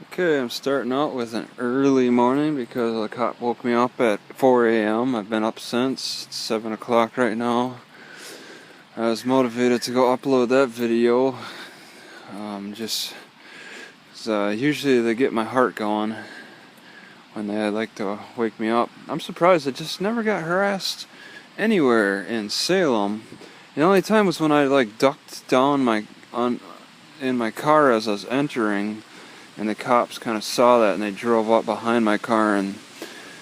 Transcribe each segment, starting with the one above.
Okay, I'm starting out with an early morning because the cop woke me up at 4 a.m. I've been up since. It's 7 o'clock right now. I was motivated to go upload that video. Usually they get my heart going when they like to wake me up. I'm surprised I just never got harassed anywhere in Salem. The only time was when I ducked down in my car as I was entering. And the cops kind of saw that and they drove up behind my car and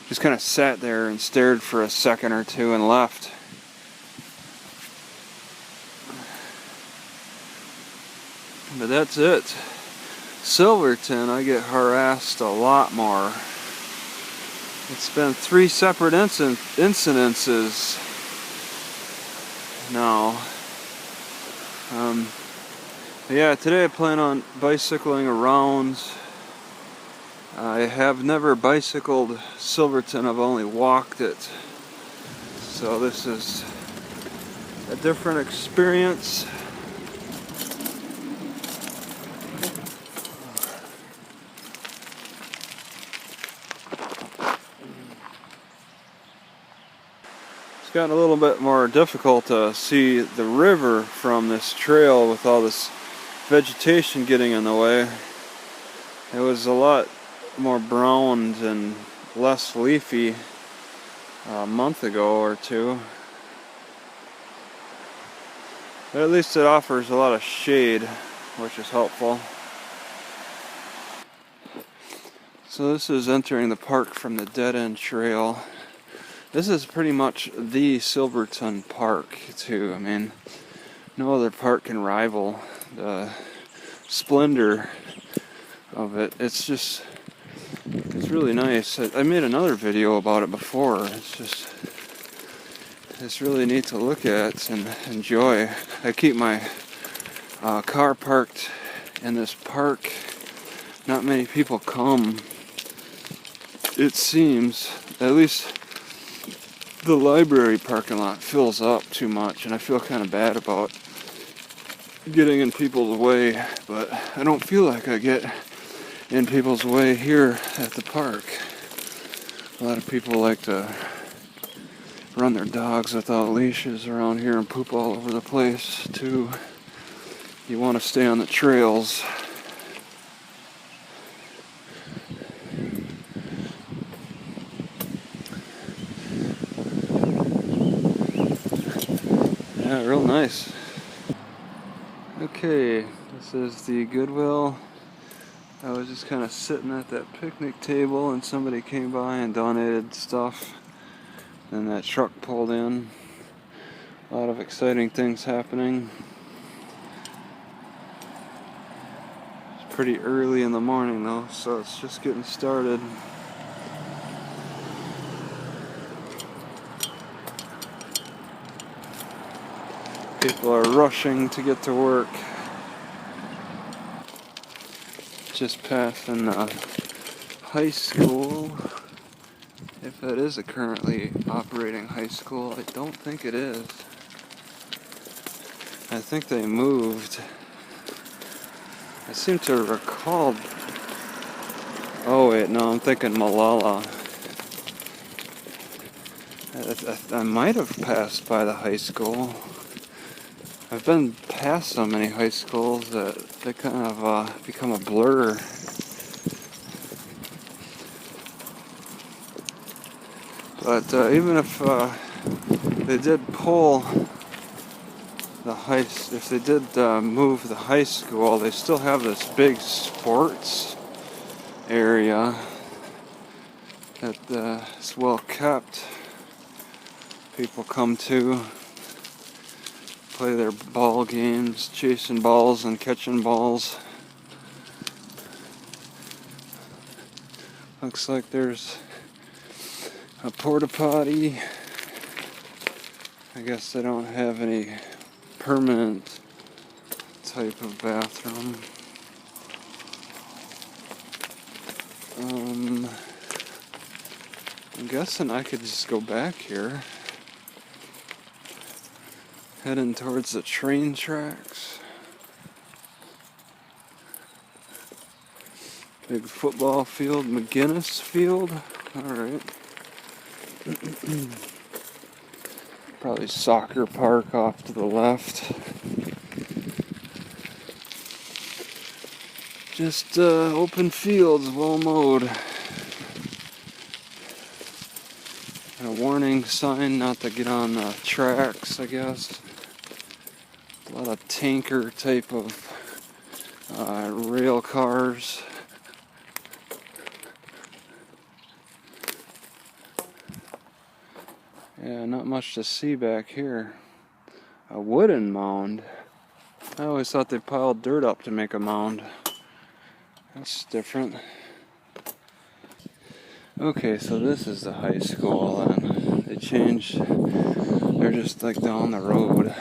just kind of sat there and stared for a second or two and left. But that's it. Silverton, I get harassed a lot more. It's been 3 separate incidences now. Yeah, today I plan on bicycling around. I have never bicycled Silverton, I've only walked it. So this is a different experience. It's gotten a little bit more difficult to see the river from this trail with all this vegetation getting in the way. It was a lot more browned and less leafy a month ago or two. But at least it offers a lot of shade, which is helpful. So this is entering the park from the dead-end trail. This is pretty much the Silverton Park, too. I mean, no other park can rival the splendor of it. It's really nice. I made another video about it before. It's really neat to look at and enjoy. I keep my car parked in this park. Not many people come. It seems, at least the library parking lot fills up too much, and I feel kind of bad about getting in people's way, but I don't feel like I get in people's way here at the park. A lot of people like to run their dogs without leashes around here and poop all over the place too. You want to stay on the trails. Yeah, real nice. Okay, this is the Goodwill. I was just kind of sitting at that picnic table and somebody came by and donated stuff. Then that truck pulled in. A lot of exciting things happening. It's pretty early in the morning though, so it's just getting started. People are rushing to get to work. Just passing high school. If that is a currently operating high school, I don't think it is. I think they moved. I seem to recall. Oh wait, no, I'm thinking Malala. I might have passed by the high school. I've been past so many high schools that they kind of become a blur. But even if they did pull if they did move the high school, they still have this big sports area that is well kept. People come to play their ball games, chasing balls and catching balls. Looks like there's a porta potty. I guess they don't have any permanent type of bathroom. I'm guessing I could just go back here. Heading towards the train tracks. Big football field, McGinnis Field. Alright. Probably soccer park off to the left. Just open fields, well mowed. And a warning sign not to get on the tracks, I guess. A lot of tanker type of rail cars. Yeah, not much to see back here. A wooden mound. I always thought they piled dirt up to make a mound. That's different. Okay, so this is the high school, and they changed. They're just like down the road.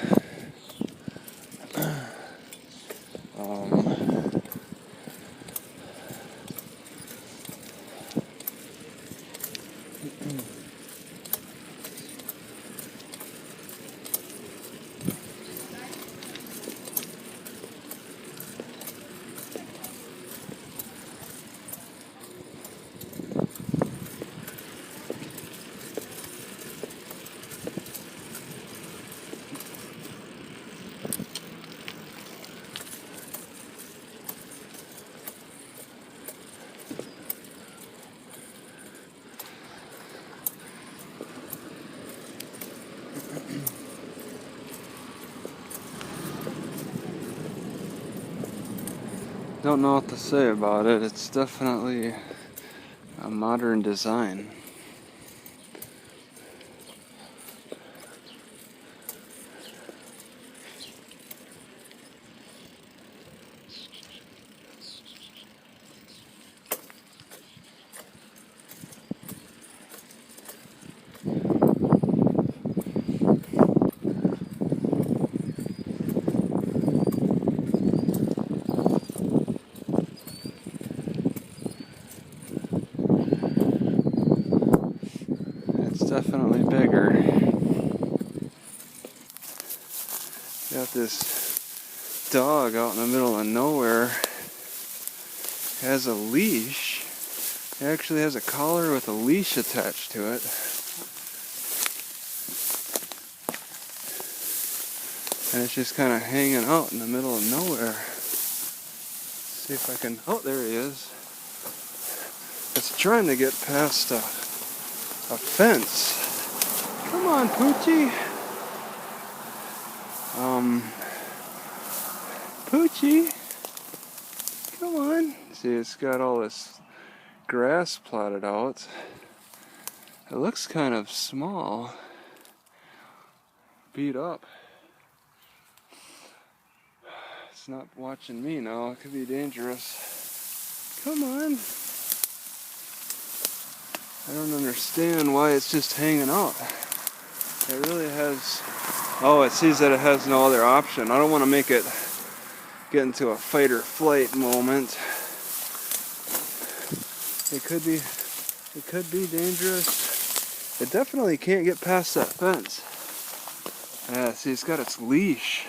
Don't know what to say about it. It's definitely a modern design. Definitely bigger. Got this dog out in the middle of nowhere. Has a leash. It actually has a collar with a leash attached to it. And it's just kind of hanging out in the middle of nowhere. See if I can. Oh, there he is. It's trying to get past a fence. Come on, Poochie. Poochie. Come on. See, it's got all this grass plotted out. It looks kind of small. Beat up. It's not watching me now. It could be dangerous. Come on. I don't understand why it's just hanging out. It really has... Oh, it sees that it has no other option. I don't want to make it get into a fight or flight moment. It could be dangerous. It definitely can't get past that fence. Yeah, see, it's got its leash.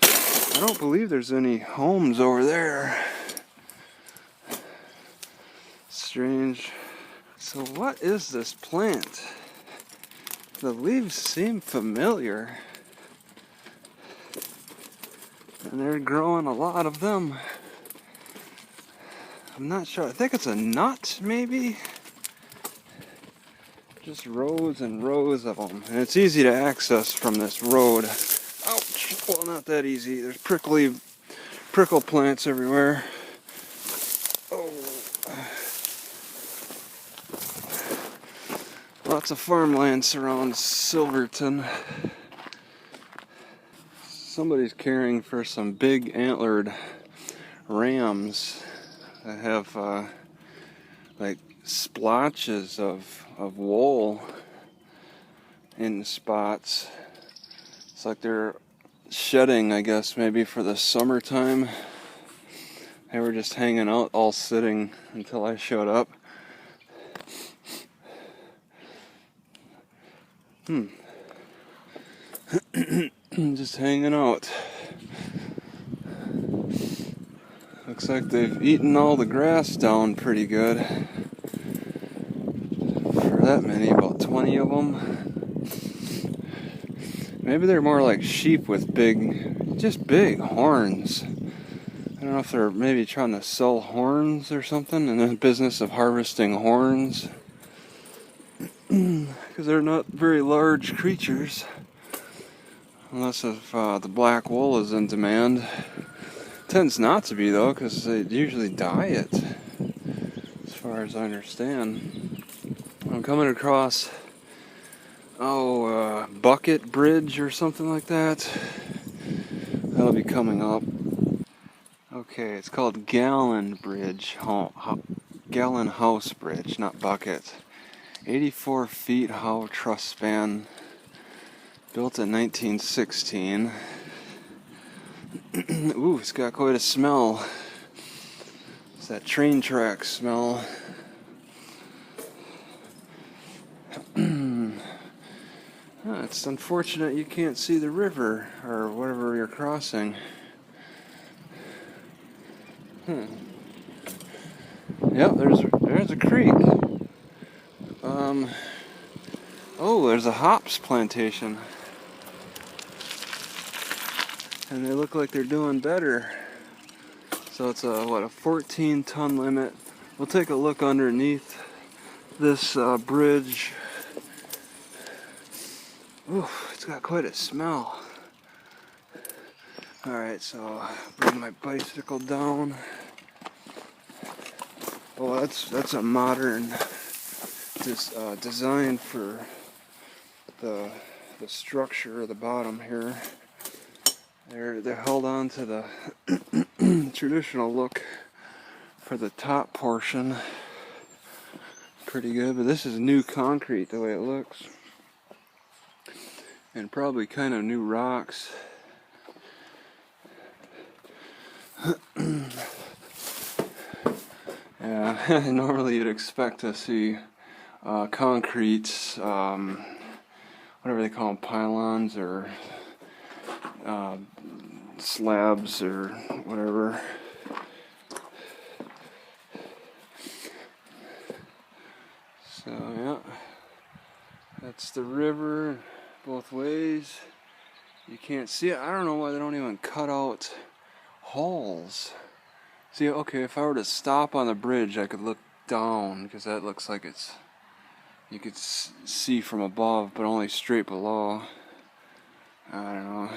I don't believe there's any homes over there. Strange. So what is this plant? The leaves seem familiar. And they're growing a lot of them. I'm not sure. I think it's a nut, maybe? Just rows and rows of them. And it's easy to access from this road. Ouch! Well, not that easy. There's prickle plants everywhere. Oh. Lots of farmland surrounds Silverton. Somebody's caring for some big antlered rams that have like splotches of wool in spots. It's like they're shedding, I guess, maybe for the summertime. They were just hanging out, all sitting until I showed up. Just hanging out. Looks like they've eaten all the grass down pretty good. For that many, about 20 of them. Maybe they're more like sheep with just big horns. I don't know if they're maybe trying to sell horns or something in the business of harvesting horns. Because they're not very large creatures. Unless if the black wool is in demand. Tends not to be though, because they usually dye it, as far as I understand. I'm coming across, Bucket Bridge or something like that. That'll be coming up. Okay, it's called Gallon Bridge, Gallon House Bridge, not Bucket. 84 feet how truss span, built in 1916. Ooh, it's got quite a smell. It's that train track smell. It's unfortunate you can't see the river or whatever you're crossing. Yep, there's a creek. Oh, there's a hops plantation. And they look like they're doing better. So it's a 14-ton limit. We'll take a look underneath this bridge. Ooh, it's got quite a smell. Alright, so bring my bicycle down. Oh, that's a modern design for the structure of the bottom here. They're held on to the traditional look for the top portion. Pretty good, but this is new concrete the way it looks. And probably kind of new rocks. Yeah, normally you'd expect to see concrete, whatever they call them, pylons or slabs or whatever. So yeah, that's the river both ways. You can't see it. I don't know why they don't even cut out holes. See, okay, if I were to stop on the bridge, I could look down, because that looks like you could see from above, but only straight below. I don't know.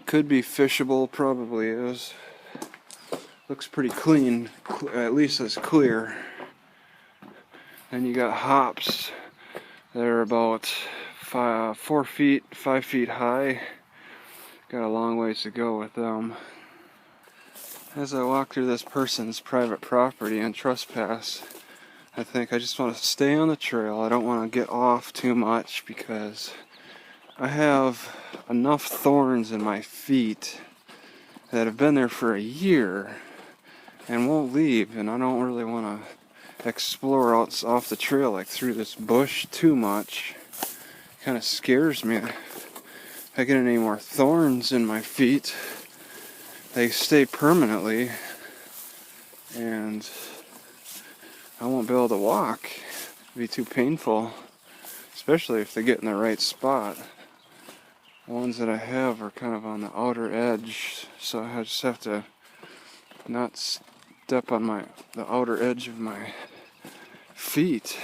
Could be fishable, probably is. Looks pretty clean, at least it's clear. Then you got hops. They're about 5 feet high. Got a long ways to go with them. As I walk through this person's private property and trespass, I think I just want to stay on the trail. I don't want to get off too much because I have enough thorns in my feet that have been there for a year and won't leave, and I don't really want to explore off the trail, like through this bush, too much. Kind of scares me. If I get any more thorns in my feet, they stay permanently, and I won't be able to walk. It'll be too painful, especially if they get in the right spot. The ones that I have are kind of on the outer edge, so I just have to not step on the outer edge of my feet.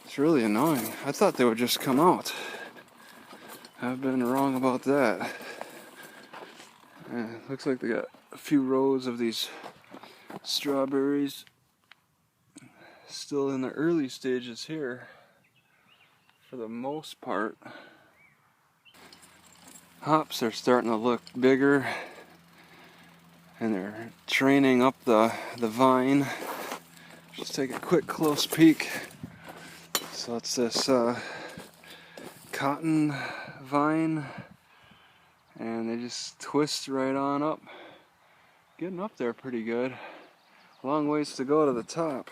It's really annoying. I thought they would just come out. I've been wrong about that. Looks like they got a few rows of these strawberries still in the early stages here for the most part. Hops are starting to look bigger, and they're training up the vine. Just take a quick close peek. So it's this cotton vine, and they just twist right on up. Getting up there pretty good. Long ways to go to the top.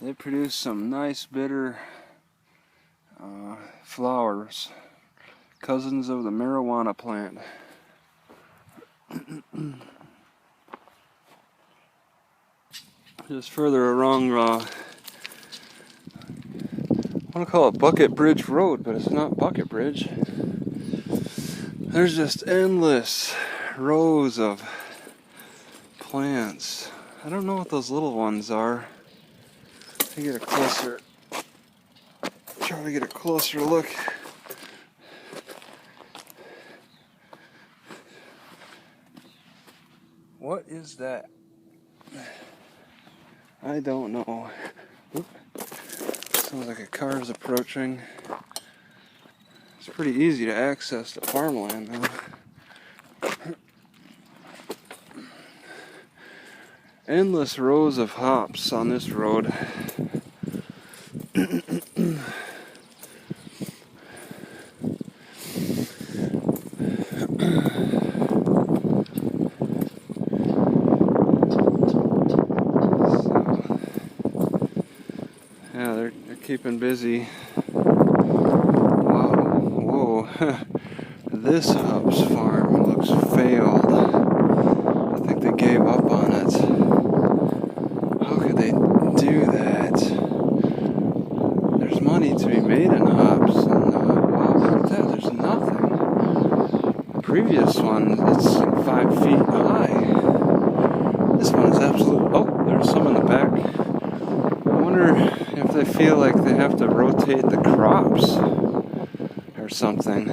They produce some nice bitter flowers, cousins of the marijuana plant. Just further along, I want to call it Bucket Bridge Road, but it's not Bucket Bridge. There's just endless rows of plants. I don't know what those little ones are. Try to get a closer look. What is that? I don't know. Oop. Sounds like a car is approaching. It's pretty easy to access the farmland though. Endless rows of hops on this road. Yeah, they're keeping busy. Wow, whoa. This hops farm looks failed. I think they gave up on it. How could they do that? There's money to be made in hops, and wow, look at that, there's nothing. The previous one, it's 5 feet high. This one is absolute. Oh, there's some in the back. I wonder if they feel like they have to rotate the crops or something.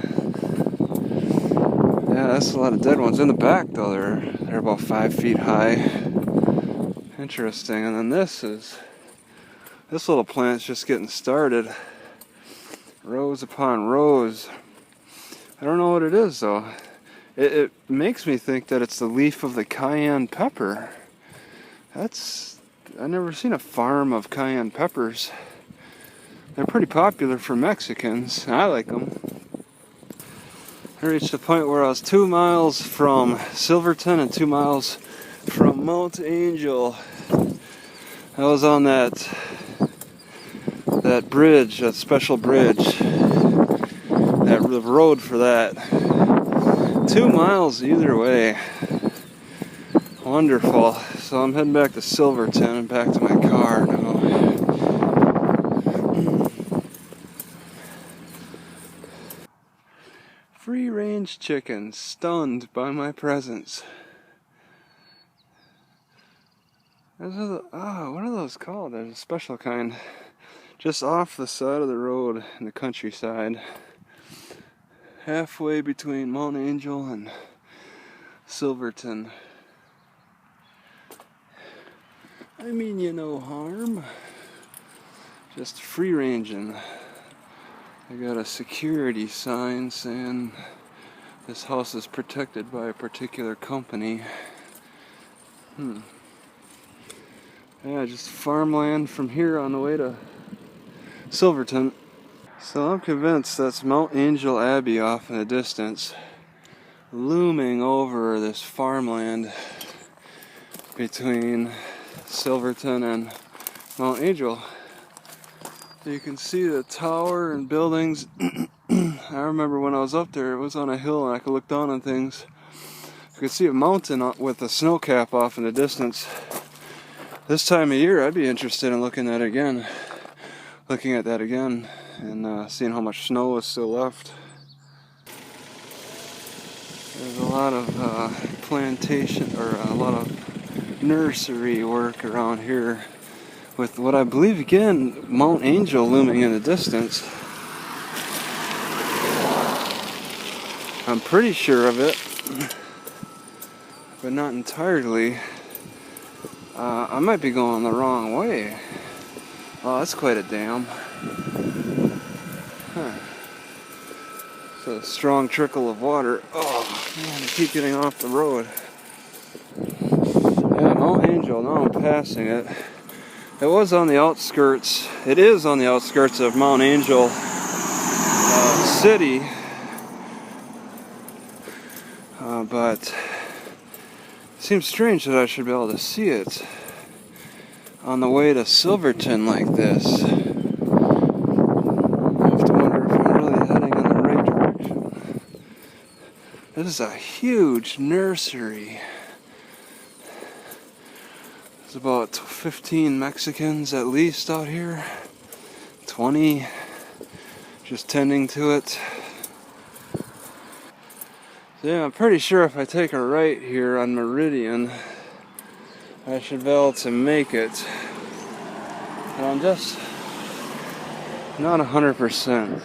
Yeah, that's a lot of dead ones in the back though. They're about 5 feet high. Interesting. And then this little plant's just getting started. Rows upon rows. I don't know what it is though. It makes me think that it's the leaf of the cayenne pepper. I've never seen a farm of cayenne peppers. They're pretty popular for Mexicans. I like them. I reached the point where I was 2 miles from Silverton and 2 miles from Mount Angel. I was on that bridge, that special bridge, the road for that. 2 miles either way. Wonderful. So I'm heading back to Silverton and back to my car now. Free-range chickens stunned by my presence. What are those called? There's a special kind. Just off the side of the road in the countryside. Halfway between Mount Angel and Silverton. I mean you no harm. Just free-ranging. I got a security sign saying this house is protected by a particular company. Yeah, just farmland from here on the way to Silverton. So I'm convinced that's Mount Angel Abbey off in the distance, looming over this farmland between Silverton and Mount Angel. You can see the tower and buildings. I remember when I was up there, it was on a hill and I could look down on things. I could see a mountain with a snow cap off in the distance. This time of year, I'd be interested in looking at that again, and seeing how much snow is still left. There's a lot of plantation, or a lot of nursery work around here, with what I believe, again, Mount Angel looming in the distance. I'm pretty sure of it, but not entirely. I might be going the wrong way. Oh, that's quite a dam. It's a strong trickle of water. Oh, man, I keep getting off the road. Yeah, Mount Angel, now I'm passing it. It was on the outskirts. It is on the outskirts of Mount Angel City. But it seems strange that I should be able to see it on the way to Silverton like this. I have to wonder if I'm really heading in the right direction. This is a huge nursery. There's about 15 Mexicans at least out here. 20 just tending to it. So yeah, I'm pretty sure if I take a right here on Meridian, I should be able to make it. And I'm just not 100%.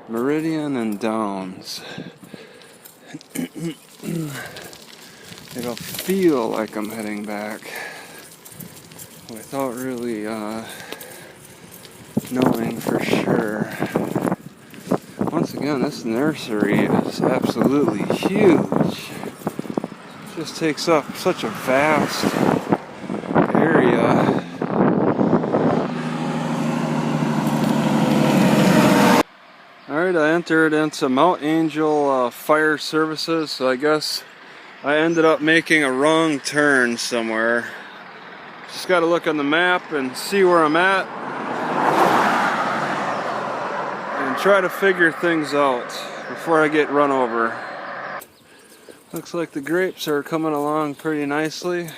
Meridian and Downs. It'll feel like I'm heading back without really knowing for sure. Once again, this nursery is absolutely huge. It just takes up such a vast area. Alright, I entered into Mount Angel Fire Services, so I guess I ended up making a wrong turn somewhere. Just gotta look on the map and see where I'm at and try to figure things out before I get run over. Looks like the grapes are coming along pretty nicely.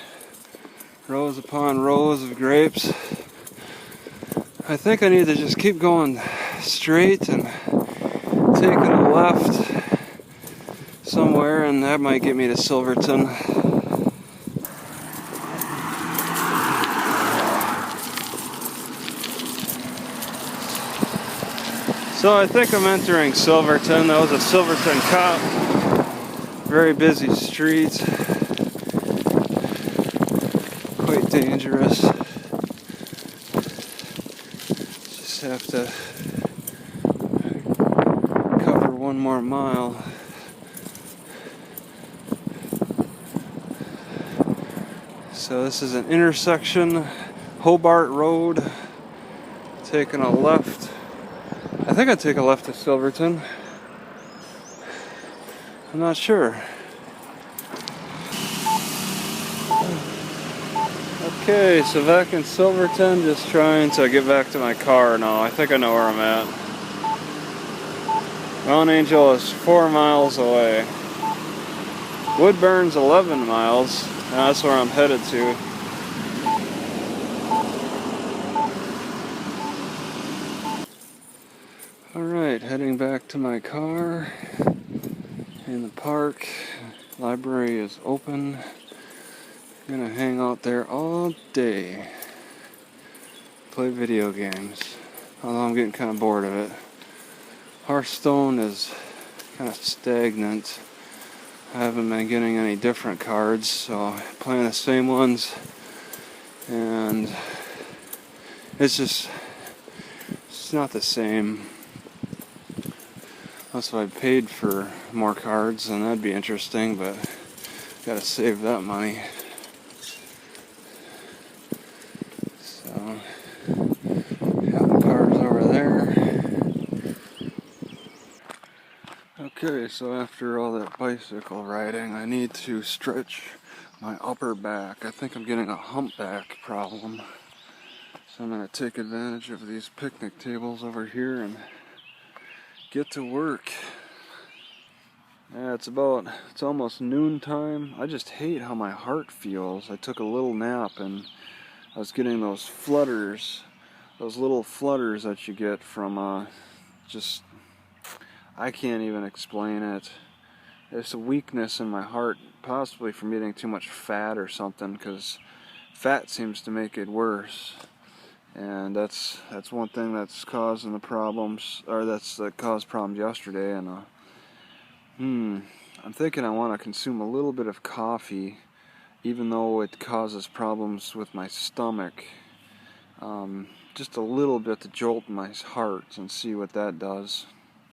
Rows upon rows of grapes. I think I need to just keep going straight and taking a left somewhere, and that might get me to Silverton. So I think I'm entering Silverton. That was a Silverton cop. Very busy street. Quite dangerous. Just have to cover one more mile. So this is an intersection, Hobart Road. Taking a left. I think I'd take a left to Silverton. I'm not sure. Okay, so back in Silverton, just trying to get back to my car now. I think I know where I'm at. Mount Angel is 4 miles away. Woodburn's 11 miles. And that's where I'm headed to. Alright, heading back to my car in the park. Library is open. Gonna hang out there all day. Play video games. Although I'm getting kind of bored of it. Hearthstone is kind of stagnant. I haven't been getting any different cards, so playing the same ones. And it's not the same. Unless I paid for more cards, then that'd be interesting, but gotta save that money. So, have the cards over there. Okay, so after all that bicycle riding, I need to stretch my upper back. I think I'm getting a humpback problem. So I'm going to take advantage of these picnic tables over here and get to work. Yeah, it's almost noontime. I just hate how my heart feels. I took a little nap and I was getting those flutters, those little flutters that you get from I can't even explain it. It's a weakness in my heart, possibly from eating too much fat or something, because fat seems to make it worse. And that's one thing that's causing the problems, or that caused problems yesterday. And I'm thinking I want to consume a little bit of coffee, even though it causes problems with my stomach. Just a little bit to jolt my heart and see what that does.